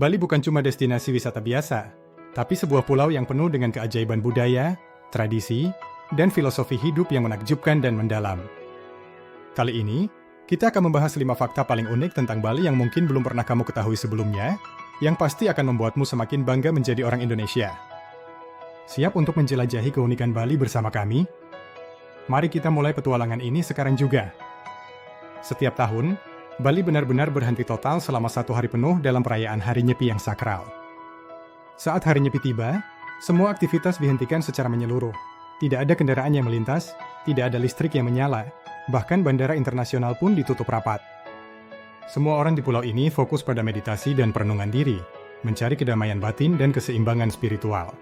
Bali bukan cuma destinasi wisata biasa, tapi sebuah pulau yang penuh dengan keajaiban budaya, tradisi, dan filosofi hidup yang menakjubkan dan mendalam. Kali ini, kita akan membahas 5 fakta paling unik tentang Bali yang mungkin belum pernah kamu ketahui sebelumnya, yang pasti akan membuatmu semakin bangga menjadi orang Indonesia. Siap untuk menjelajahi keunikan Bali bersama kami? Mari kita mulai petualangan ini sekarang juga. Setiap tahun, Bali benar-benar berhenti total selama 1 hari penuh dalam perayaan Hari Nyepi yang sakral. Saat Hari Nyepi tiba, semua aktivitas dihentikan secara menyeluruh. Tidak ada kendaraan yang melintas, tidak ada listrik yang menyala, bahkan bandara internasional pun ditutup rapat. Semua orang di pulau ini fokus pada meditasi dan perenungan diri, mencari kedamaian batin dan keseimbangan spiritual.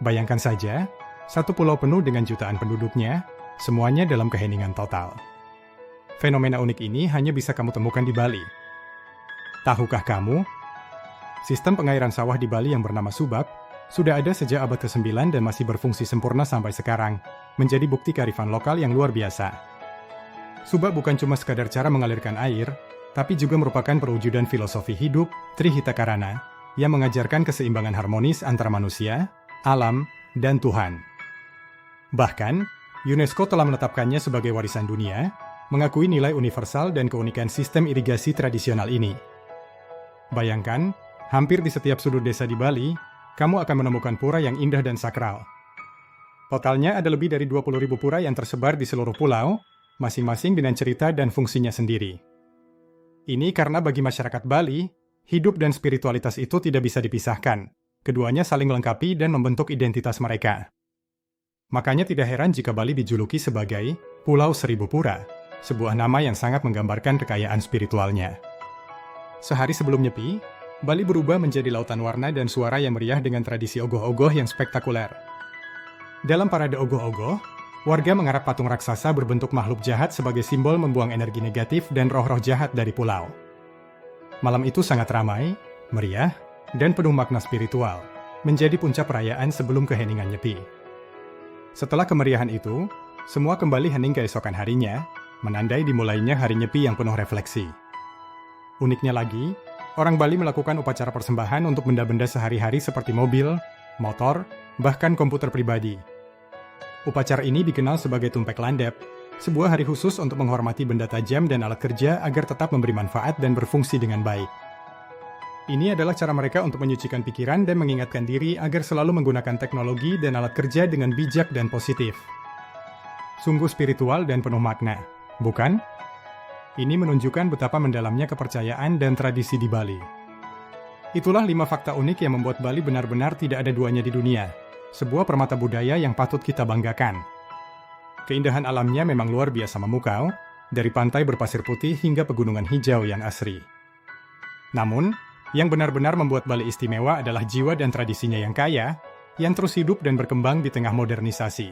Bayangkan saja, satu pulau penuh dengan jutaan penduduknya, semuanya dalam keheningan total. Fenomena unik ini hanya bisa kamu temukan di Bali. Tahukah kamu? Sistem pengairan sawah di Bali yang bernama Subak sudah ada sejak abad ke-9 dan masih berfungsi sempurna sampai sekarang, menjadi bukti kearifan lokal yang luar biasa. Subak bukan cuma sekadar cara mengalirkan air, tapi juga merupakan perwujudan filosofi hidup Trihita Karana yang mengajarkan keseimbangan harmonis antara manusia, alam, dan Tuhan. Bahkan, UNESCO telah menetapkannya sebagai warisan dunia, mengakui nilai universal dan keunikan sistem irigasi tradisional ini. Bayangkan, hampir di setiap sudut desa di Bali, kamu akan menemukan pura yang indah dan sakral. Totalnya ada lebih dari 20.000 pura yang tersebar di seluruh pulau, masing-masing dengan cerita dan fungsinya sendiri. Ini karena bagi masyarakat Bali, hidup dan spiritualitas itu tidak bisa dipisahkan. Keduanya saling melengkapi dan membentuk identitas mereka. Makanya tidak heran jika Bali dijuluki sebagai Pulau Seribu Pura, sebuah nama yang sangat menggambarkan kekayaan spiritualnya. Sehari sebelum Nyepi, Bali berubah menjadi lautan warna dan suara yang meriah dengan tradisi ogoh-ogoh yang spektakuler. Dalam parade ogoh-ogoh, warga mengarap patung raksasa berbentuk makhluk jahat sebagai simbol membuang energi negatif dan roh-roh jahat dari pulau. Malam itu sangat ramai, meriah, dan penuh makna spiritual, menjadi puncak perayaan sebelum keheningan Nyepi. Setelah kemeriahan itu, semua kembali hening keesokan harinya, menandai dimulainya Hari Nyepi yang penuh refleksi. Uniknya lagi, orang Bali melakukan upacara persembahan untuk benda-benda sehari-hari seperti mobil, motor, bahkan komputer pribadi. Upacara ini dikenal sebagai Tumpek Landep, sebuah hari khusus untuk menghormati benda tajam dan alat kerja agar tetap memberi manfaat dan berfungsi dengan baik. Ini adalah cara mereka untuk menyucikan pikiran dan mengingatkan diri agar selalu menggunakan teknologi dan alat kerja dengan bijak dan positif. Sungguh spiritual dan penuh makna, bukan? Ini menunjukkan betapa mendalamnya kepercayaan dan tradisi di Bali. Itulah 5 fakta unik yang membuat Bali benar-benar tidak ada duanya di dunia. Sebuah permata budaya yang patut kita banggakan. Keindahan alamnya memang luar biasa memukau, dari pantai berpasir putih hingga pegunungan hijau yang asri. Namun, yang benar-benar membuat Bali istimewa adalah jiwa dan tradisinya yang kaya, yang terus hidup dan berkembang di tengah modernisasi.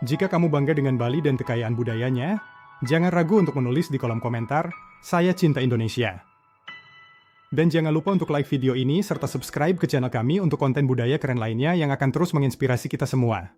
Jika kamu bangga dengan Bali dan kekayaan budayanya, jangan ragu untuk menulis di kolom komentar, "Saya cinta Indonesia." Dan jangan lupa untuk like video ini serta subscribe ke channel kami untuk konten budaya keren lainnya yang akan terus menginspirasi kita semua.